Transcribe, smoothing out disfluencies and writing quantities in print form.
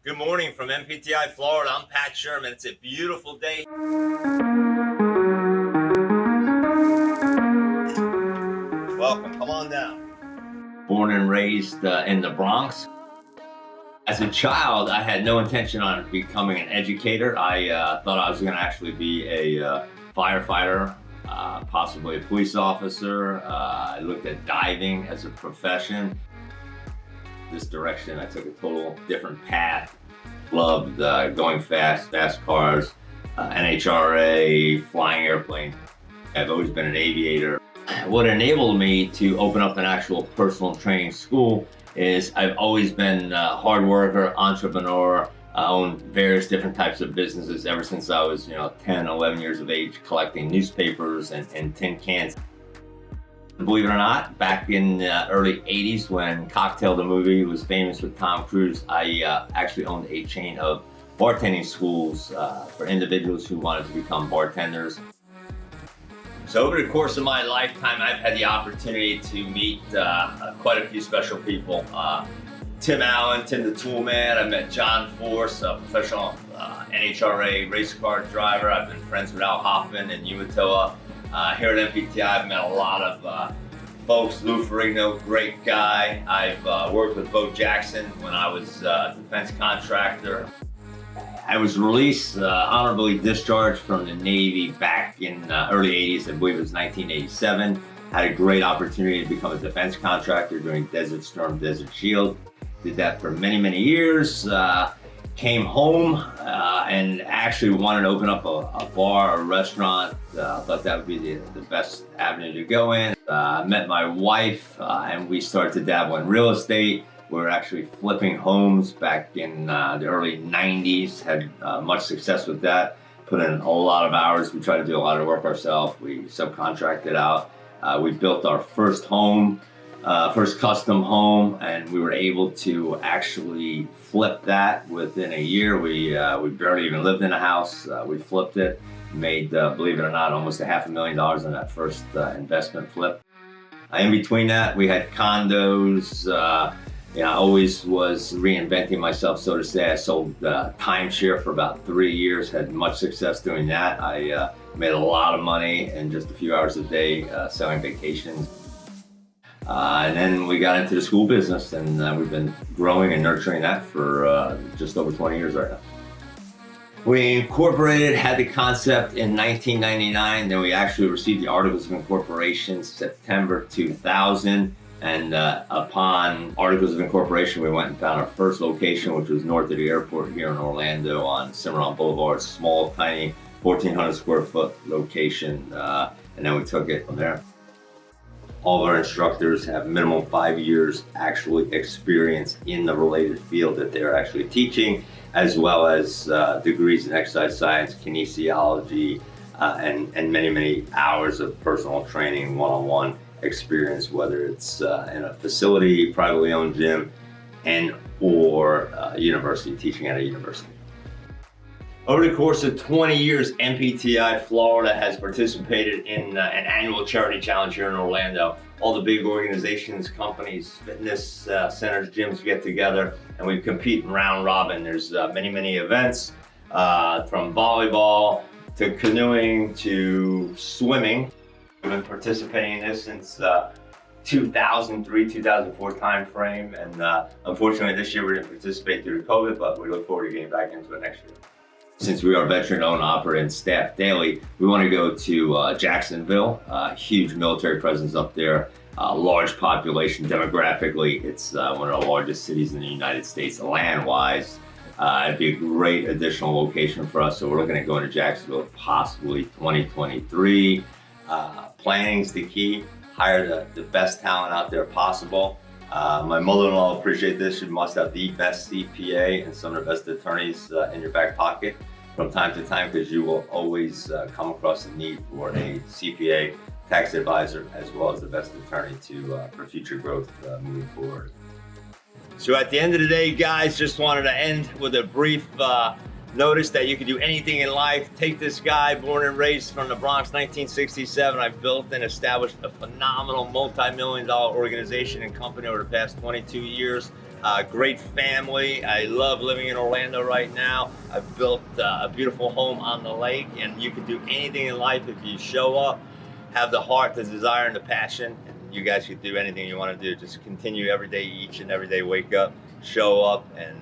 Good morning from MPTI, Florida. I'm Pat Sherman. It's a beautiful day. Welcome. Come on down. Born and raised in the Bronx. As a child, I had no intention on becoming an educator. I thought I was going to actually be a firefighter, possibly a police officer. I looked at diving as a profession. This direction, I took a total different path. Loved going fast cars, NHRA, flying airplanes. I've always been an aviator. What enabled me to open up an actual personal training school is I've always been a hard worker, entrepreneur. I owned various different types of businesses ever since I was 10, 11 years of age, collecting newspapers and tin cans. Believe it or not, back in the early 80s when Cocktail the movie was famous with Tom Cruise, I actually owned a chain of bartending schools for individuals who wanted to become bartenders. So over the course of my lifetime, I've had the opportunity to meet quite a few special people. Tim Allen, Tim the Toolman. I met John Force, a professional NHRA race car driver. I've been friends with Al Hoffman and Umatilla. Here at MPTI, I've met a lot of folks. Lou Ferrigno, great guy. I've worked with Bo Jackson when I was a defense contractor. I was released, honorably discharged from the Navy back in early 80s. I believe it was 1987. Had a great opportunity to become a defense contractor during Desert Storm, Desert Shield. Did that for many, many years. Came home and actually wanted to open up a bar, a restaurant. Thought that would be the best avenue to go in. Met my wife and we started to dabble in real estate. We were actually flipping homes back in the early 90s. Had much success with that. Put in a lot of hours. We tried to do a lot of work ourselves. We subcontracted out. We built our first home. First custom home, and we were able to actually flip that within a year. We barely even lived in a house. We flipped it, made, believe it or not, almost $500,000 on that first investment flip. In between that, we had condos. I always was reinventing myself, so to say. I sold timeshare for about 3 years, had much success doing that. I made a lot of money in just a few hours a day selling vacations. And then we got into the school business, and we've been growing and nurturing that for just over 20 years right now. We incorporated, had the concept in 1999, then we actually received the Articles of Incorporation September 2000. And upon Articles of Incorporation, we went and found our first location, which was north of the airport here in Orlando on Cimarron Boulevard, small, tiny, 1,400 square foot location. And then we took it from there. All of our instructors have minimum 5 years actually experience in the related field that they're actually teaching, as well as degrees in exercise science, kinesiology, and many, many hours of personal training, one-on-one experience, whether it's in a facility, privately owned gym, and or university, teaching at a university. Over the course of 20 years, MPTI Florida has participated in an annual charity challenge here in Orlando. All the big organizations, companies, fitness centers, gyms get together, and we compete in round robin. There's many, many events, from volleyball to canoeing to swimming. We've been participating in this since 2003, 2004 time frame, and unfortunately this year we didn't participate due to COVID, but we look forward to getting back into it next year. Since we are veteran-owned, operated, and staffed daily, we want to go to Jacksonville. Huge military presence up there, large population demographically. It's one of the largest cities in the United States land-wise. It'd be a great additional location for us, so we're looking at going to Jacksonville possibly 2023. Planning's the key. Hire the best talent out there possible. My mother-in-law will appreciate this. You must have the best CPA and some of the best attorneys in your back pocket from time to time, because you will always come across the need for a CPA, tax advisor, as well as the best attorney for future growth moving forward. So at the end of the day, guys, just wanted to end with a brief notice that you can do anything in life. Take this guy, born and raised from the Bronx, 1967. I've built and established a phenomenal multi-million-dollar organization and company over the past 22 years. great family. I love living in Orlando right now. I've built a beautiful home on the lake, and you can do anything in life if you show up, have the heart, the desire, and the passion. And you guys can do anything you want to do. Just continue every day, each and every day, wake up, show up, and